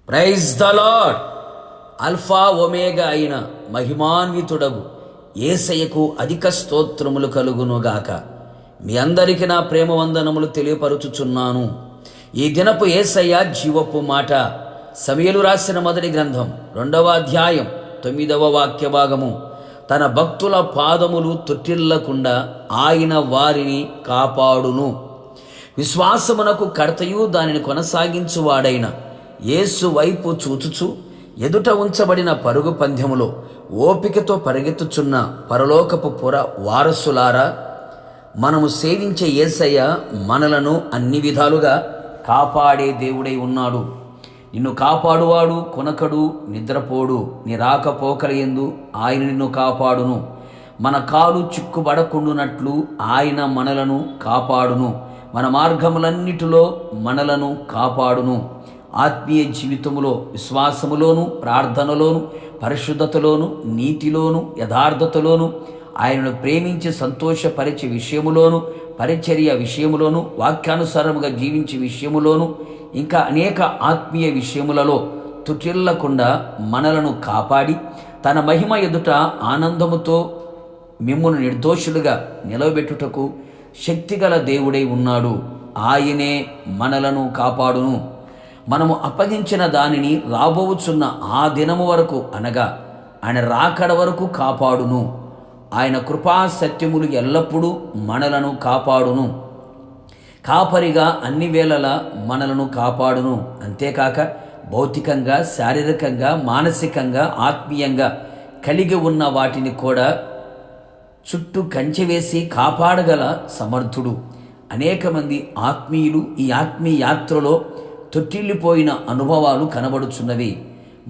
Praise the Lord. Alpha omega అయిన మహిమాన్వితుడగు యేసయ్యకు అధిక స్తోత్రములు కలుగునుగాక. మీ అందరికీ నా ప్రేమ వందనములు తెలియపరుచుచున్నాను. ఈ దినపు యేసయ్య జీవపు మాట. సమూయేలు రాసిన మొదటి గ్రంథం 2వ అధ్యాయం 9వ వాక్య భాగము. తన భక్తుల పాదములు తొట్టిల్లకుండా ఆయన వారిని కాపాడును. విశ్వాసమునకు కర్తయు దానిని కొనసాగించువాడైన యేసు వైపు చూచుచు ఎదుట ఉంచబడిన పరుగు పందెములో ఓపికతో పరిగెత్తుచున్న పరలోకపు పుర వారసులారా, మనము సేవించే యేసయ్య మనలను అన్ని విధాలుగా కాపాడే దేవుడై ఉన్నాడు. నిన్ను కాపాడువాడు కొనకడు, నిద్రపోడు. నీ రాకపోకల యందు ఆయన నిన్ను కాపాడును. మన కాలు చిక్కుబడకుండునట్లు ఆయన మనలను కాపాడును. మన మార్గములన్నిటిలో మనలను కాపాడును. ఆత్మీయ జీవితములో విశ్వాసములోను, ప్రార్థనలోను, పరిశుద్ధతలోను, నీతిలోను, యథార్థతలోను, ఆయనను ప్రేమించి సంతోషపరిచే విషయములోను, పరిచర్య విషయములోను, వాక్యానుసారముగా జీవించే విషయములోను, ఇంకా అనేక ఆత్మీయ విషయములలో తుటిల్లకుండా మనలను కాపాడి తన మహిమ ఎదుట ఆనందముతో మిమ్మును నిర్దోషులుగా నిలవబెట్టుటకు శక్తిగల దేవుడై ఉన్నాడు. ఆయనే మనలను కాపాడును. మనము అప్పగించిన దానిని రాబోవుచున్న ఆ దినము వరకు, అనగా ఆయన రాకడ వరకు కాపాడును. ఆయన కృపా సత్యములు ఎల్లప్పుడూ మనలను కాపాడును. కాపరిగా అన్ని వేళలా మనలను కాపాడును. అంతేకాక భౌతికంగా, శారీరకంగా, మానసికంగా, ఆత్మీయంగా కలిగి ఉన్న వాటిని కూడా చుట్టూ కంచె వేసి కాపాడగల సమర్థుడు. అనేక మంది ఆత్మీయులు ఈ ఆత్మీయ యాత్రలో తొట్టిల్లిపోయిన అనుభవాలు కనబడుచున్నవి.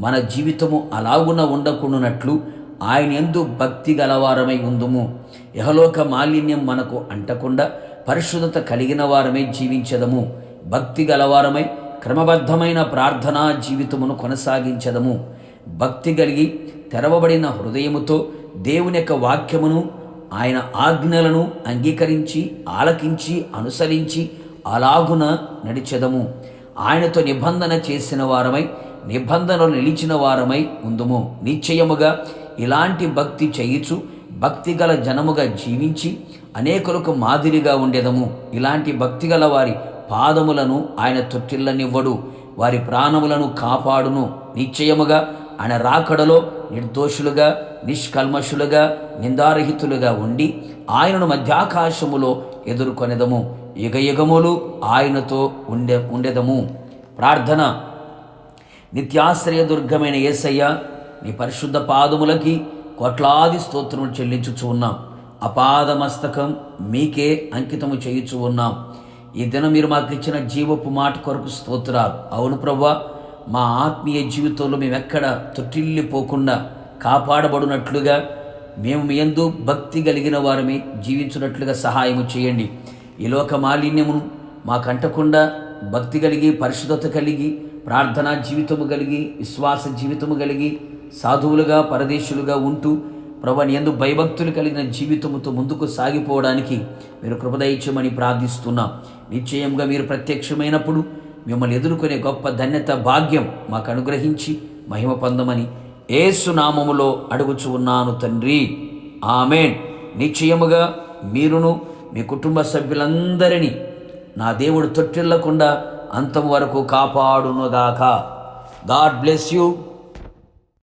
మన జీవితము అలాగున ఉండకుండానట్లు ఆయన యందు భక్తి గలవారమై ఉందుము. యహలోక మాలిన్యం మనకు అంటకుండా పరిశుద్ధత కలిగిన వారమై జీవించదము. భక్తి గలవారమై క్రమబద్ధమైన ప్రార్థనా జీవితమును కొనసాగించదము. భక్తి కలిగి తెరవబడిన హృదయముతో దేవుని యొక్క వాక్యమును, ఆయన ఆజ్ఞలను అంగీకరించి, ఆలకించి, అనుసరించి అలాగున నడిచెదము. ఆయనతో నిబంధన చేసిన వారమై, నిబంధనలు నిలిచిన వారమై ఉందుము. నిశ్చయముగా ఇలాంటి భక్తి చేయుచు భక్తిగల జనముగా జీవించి అనేకులకు మాదిరిగా ఉండేదము. ఇలాంటి భక్తిగల వారి పాదములను ఆయన తొట్టిల్లనివ్వడు, వారి ప్రాణములను కాపాడును. నిశ్చయముగా ఆయన రాకడలో నిర్దోషులుగా, నిష్కల్మషులుగా, నిందారహితులుగా ఉండి ఆయనను మధ్యాకాశములో ఎదుర్కొనేదము. యుగయుగములు ఆయనతో ఉండేదము. ప్రార్థన. నిత్యాశ్రయ దుర్గమైన యేసయ్య, నీ పరిశుద్ధ పాదములకి కోట్లాది స్తోత్రములు చెల్లించుచు ఉన్నాం. అపాద మస్తకం మీకే అంకితము చేయుచు ఉన్నాం. ఈ దినం మీరు మాకు ఇచ్చిన జీవపు మాట కొరకు స్తోత్రాలు. అవును ప్రభువా, మా ఆత్మీయ జీవితంలో మేము ఎక్కడ తొట్టిల్లిపోకుండా కాపాడబడినట్లుగా, మేము మీ యందు భక్తి కలిగిన వారమే జీవించినట్లుగా సహాయము చేయండి. ఈ లోక మాలిన్యమును మాకంటకుండా భక్తి కలిగి, పరిశుద్ధత కలిగి, ప్రార్థనా జీవితము కలిగి, విశ్వాస జీవితము కలిగి, సాధువులుగా, పరదేశులుగా ఉంటూ ప్రభువా నీ యందు భయభక్తులు కలిగిన జీవితముతో ముందుకు సాగిపోవడానికి మీరు కృప దయచేయమని ప్రార్థిస్తున్నాం. నిశ్చయంగా మీరు ప్రత్యక్షమైనప్పుడు మిమ్మల్ని ఎదుర్కొనే గొప్ప ధన్యత, భాగ్యం మాకు అనుగ్రహించి మహిమ పొందమని యేసు నామములో అడుగుచు ఉన్నాను తండ్రి. ఆమేన్. నిశ్చయముగా మీరును మీ కుటుంబ సభ్యులందరినీ నా దేవుడు తొట్టిల్లకుండా అంతం వరకు కాపాడునుగాక. God bless you.